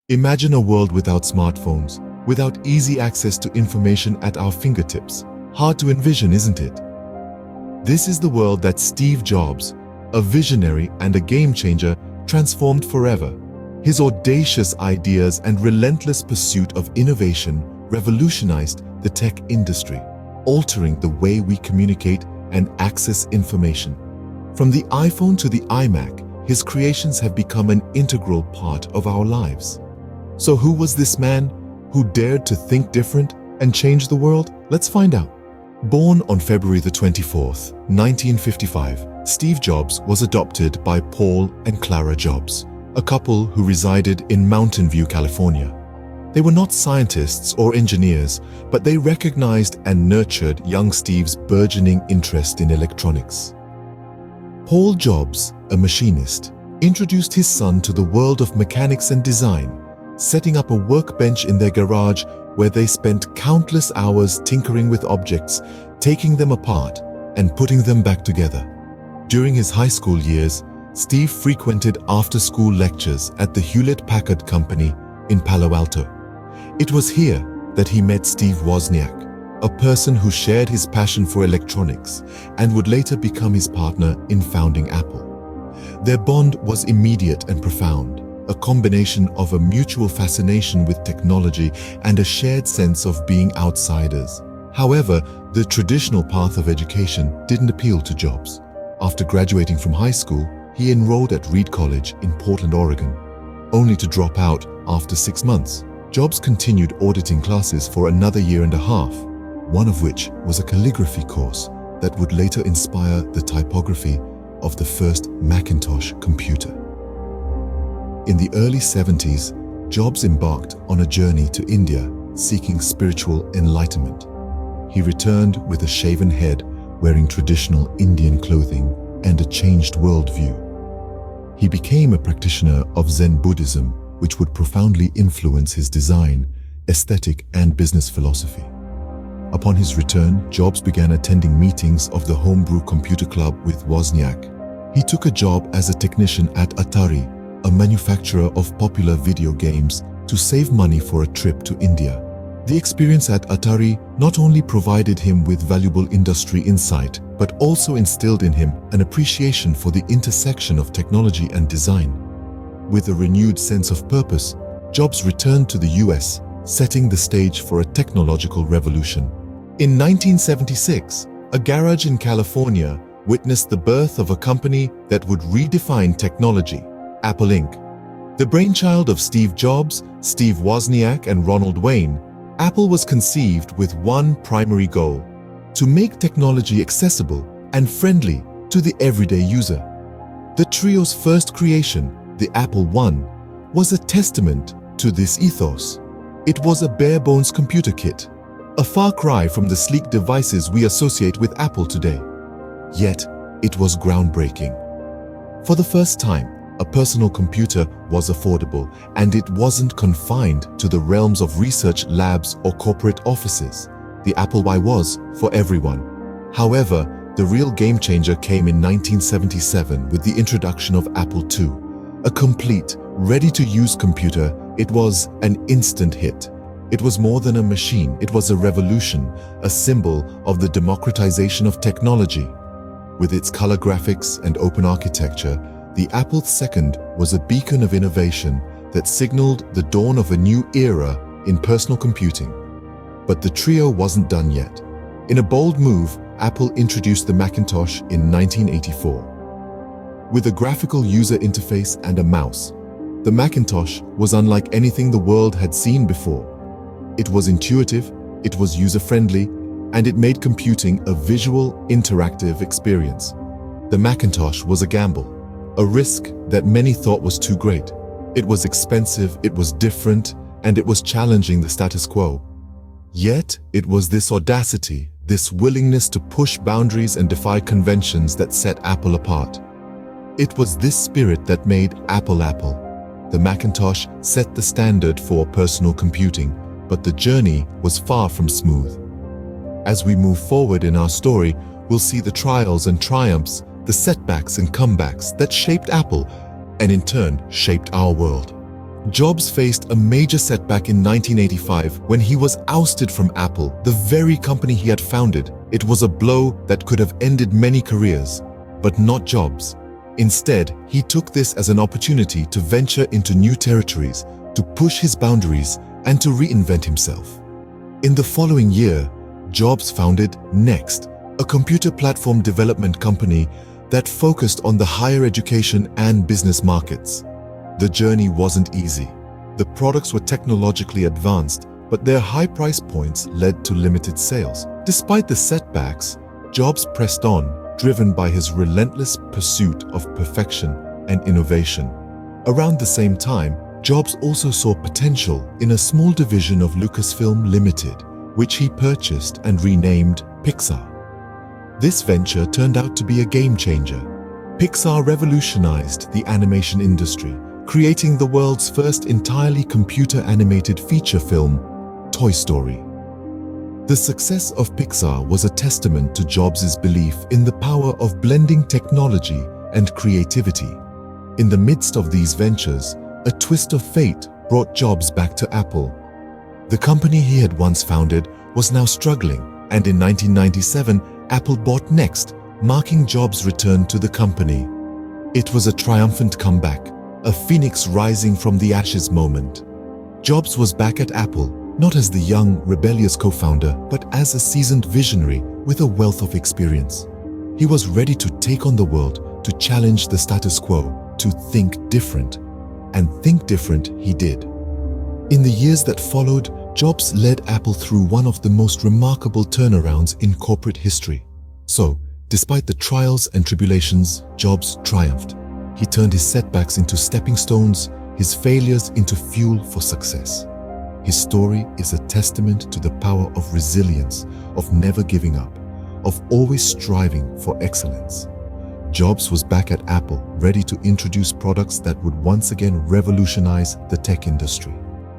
Imagine a world without smartphones, without easy access to information at our fingertips. Hard to envision, isn't it? This is the world that Steve Jobs, a visionary and a game-changer, transformed forever. His audacious ideas and relentless pursuit of innovation revolutionized the tech industry, altering the way we communicate and access information. From the iPhone to the iMac, his creations have become an integral part of our lives. So who was this man who dared to think different and change the world? Let's find out. Born on February the 24th, 1955, Steve Jobs was adopted by Paul and Clara Jobs, a couple who resided in Mountain View, California. They were not scientists or engineers, but they recognized and nurtured young Steve's burgeoning interest in electronics. Paul Jobs, a machinist, introduced his son to the world of mechanics and design, setting up a workbench in their garage where they spent countless hours tinkering with objects, taking them apart and putting them back together. During his high school years, Steve frequented after-school lectures at the Hewlett-Packard Company in Palo Alto. It was here that he met Steve Wozniak, a person who shared his passion for electronics and would later become his partner in founding Apple. Their bond was immediate and profound, a combination of a mutual fascination with technology and a shared sense of being outsiders. However, the traditional path of education didn't appeal to Jobs. After graduating from high school, he enrolled at Reed College in Portland, Oregon, only to drop out after 6 months. Jobs continued auditing classes for another year and a half, one of which was a calligraphy course that would later inspire the typography of the first Macintosh computer. In the early 70s, Jobs embarked on a journey to India seeking spiritual enlightenment. He returned with a shaven head, wearing traditional Indian clothing and a changed worldview. He became a practitioner of Zen Buddhism, which would profoundly influence his design, aesthetic, and business philosophy. Upon his return, Jobs began attending meetings of the Homebrew Computer Club with Wozniak. He took a job as a technician at Atari, a manufacturer of popular video games, to save money for a trip to India. The experience at Atari not only provided him with valuable industry insight, but also instilled in him an appreciation for the intersection of technology and design. With a renewed sense of purpose, Jobs returned to the US, setting the stage for a technological revolution. In 1976, a garage in California witnessed the birth of a company that would redefine technology, Apple Inc. The brainchild of Steve Jobs, Steve Wozniak, and Ronald Wayne, Apple was conceived with one primary goal: to make technology accessible and friendly to the everyday user. The trio's first creation, the Apple I, was a testament to this ethos. It was a bare-bones computer kit, a far cry from the sleek devices we associate with Apple today. Yet, it was groundbreaking. For the first time, a personal computer was affordable, and it wasn't confined to the realms of research labs or corporate offices. The Apple I was for everyone. However, the real game-changer came in 1977 with the introduction of Apple II. A complete, ready-to-use computer, it was an instant hit. It was more than a machine, it was a revolution, a symbol of the democratization of technology. With its color graphics and open architecture, the Apple II was a beacon of innovation that signaled the dawn of a new era in personal computing. But the trio wasn't done yet. In a bold move, Apple introduced the Macintosh in 1984. With a graphical user interface and a mouse, the Macintosh was unlike anything the world had seen before. It was intuitive, it was user-friendly, and it made computing a visual, interactive experience. The Macintosh was a gamble, a risk that many thought was too great. It was expensive, it was different, and it was challenging the status quo. Yet, it was this audacity, this willingness to push boundaries and defy conventions that set Apple apart. It was this spirit that made Apple Apple. The Macintosh set the standard for personal computing, but the journey was far from smooth. As we move forward in our story, we'll see the trials and triumphs, the setbacks and comebacks that shaped Apple and in turn shaped our world. Jobs faced a major setback in 1985 when he was ousted from Apple, the very company he had founded. It was a blow that could have ended many careers, but not Jobs. Instead, he took this as an opportunity to venture into new territories, to push his boundaries, and to reinvent himself. In the following year, Jobs founded Next, a computer platform development company that focused on the higher education and business markets. The journey wasn't easy. The products were technologically advanced, but their high price points led to limited sales. Despite the setbacks, Jobs pressed on, driven by his relentless pursuit of perfection and innovation. Around the same time, Jobs also saw potential in a small division of Lucasfilm Limited, which he purchased and renamed Pixar. This venture turned out to be a game changer. Pixar revolutionized the animation industry, creating the world's first entirely computer-animated feature film, Toy Story. The success of Pixar was a testament to Jobs' belief in the power of blending technology and creativity. In the midst of these ventures, a twist of fate brought Jobs back to Apple. The company he had once founded was now struggling, and in 1997, Apple bought Next, marking Jobs' return to the company. It was a triumphant comeback, a phoenix rising from the ashes moment. Jobs was back at Apple, not as the young, rebellious co-founder, but as a seasoned visionary with a wealth of experience. He was ready to take on the world, to challenge the status quo, to think different. And think different he did. In the years that followed, Jobs led Apple through one of the most remarkable turnarounds in corporate history. So, despite the trials and tribulations, Jobs triumphed. He turned his setbacks into stepping stones, his failures into fuel for success. His story is a testament to the power of resilience, of never giving up, of always striving for excellence. Jobs was back at Apple, ready to introduce products that would once again revolutionize the tech industry.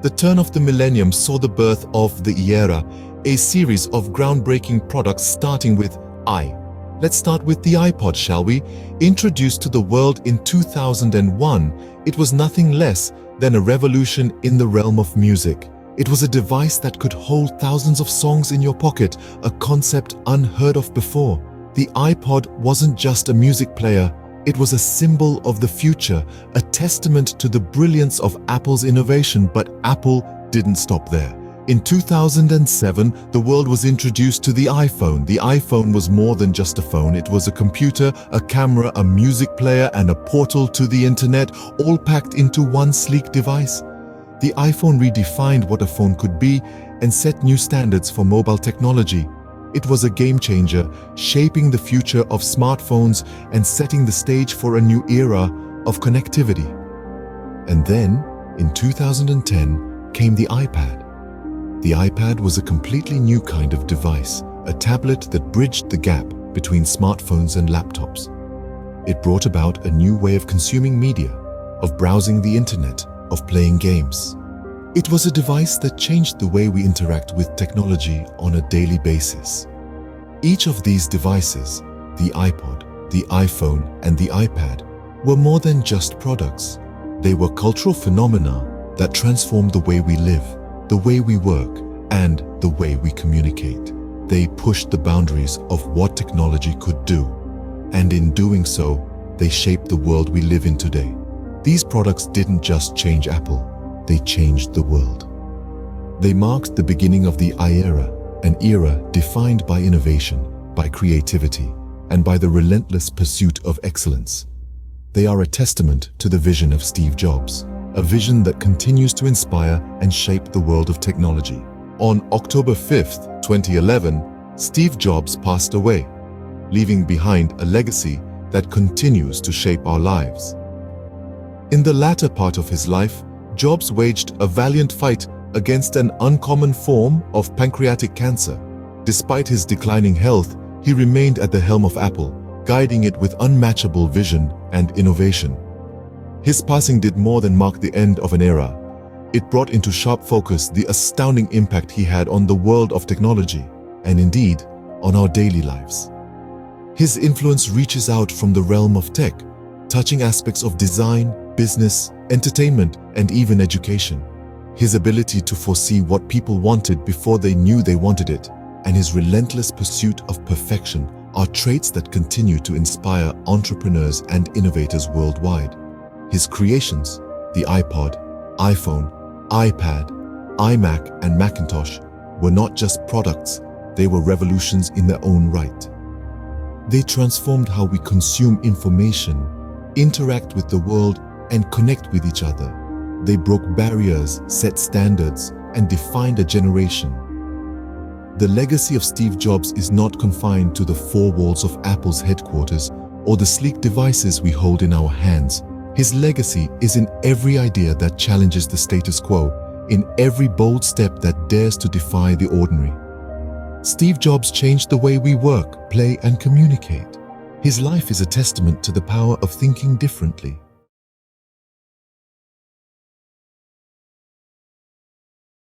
The turn of the millennium saw the birth of the iEra, a series of groundbreaking products starting with i. Let's start with the iPod, shall we? Introduced to the world in 2001, it was nothing less than a revolution in the realm of music. It was a device that could hold thousands of songs in your pocket, a concept unheard of before. The iPod wasn't just a music player, it was a symbol of the future, a testament to the brilliance of Apple's innovation, but Apple didn't stop there. In 2007, the world was introduced to the iPhone. The iPhone was more than just a phone. It was a computer, a camera, a music player, and a portal to the internet, all packed into one sleek device. The iPhone redefined what a phone could be and set new standards for mobile technology. It was a game changer, shaping the future of smartphones and setting the stage for a new era of connectivity. And then, in 2010, came the iPad. The iPad was a completely new kind of device, a tablet that bridged the gap between smartphones and laptops. It brought about a new way of consuming media, of browsing the internet, of playing games. It was a device that changed the way we interact with technology on a daily basis. Each of these devices, the iPod, the iPhone, and the iPad, were more than just products. They were cultural phenomena that transformed the way we live, the way we work, and the way we communicate. They pushed the boundaries of what technology could do, and in doing so, they shaped the world we live in today. These products didn't just change Apple, they changed the world. They marked the beginning of the iEra, an era defined by innovation, by creativity, and by the relentless pursuit of excellence. They are a testament to the vision of Steve Jobs, a vision that continues to inspire and shape the world of technology. On October 5th, 2011, Steve Jobs passed away, leaving behind a legacy that continues to shape our lives. In the latter part of his life, Jobs waged a valiant fight against an uncommon form of pancreatic cancer. Despite his declining health, he remained at the helm of Apple, guiding it with unmatchable vision and innovation. His passing did more than mark the end of an era. It brought into sharp focus the astounding impact he had on the world of technology, and indeed, on our daily lives. His influence reaches out from the realm of tech, touching aspects of design, business, entertainment, and even education. His ability to foresee what people wanted before they knew they wanted it, and his relentless pursuit of perfection are traits that continue to inspire entrepreneurs and innovators worldwide. His creations, the iPod, iPhone, iPad, iMac, and Macintosh, were not just products, they were revolutions in their own right. They transformed how we consume information, interact with the world, and connect with each other. They broke barriers, set standards, and defined a generation. The legacy of Steve Jobs is not confined to the four walls of Apple's headquarters or the sleek devices we hold in our hands. His legacy is in every idea that challenges the status quo, in every bold step that dares to defy the ordinary. Steve Jobs changed the way we work, play, and communicate. His life is a testament to the power of thinking differently.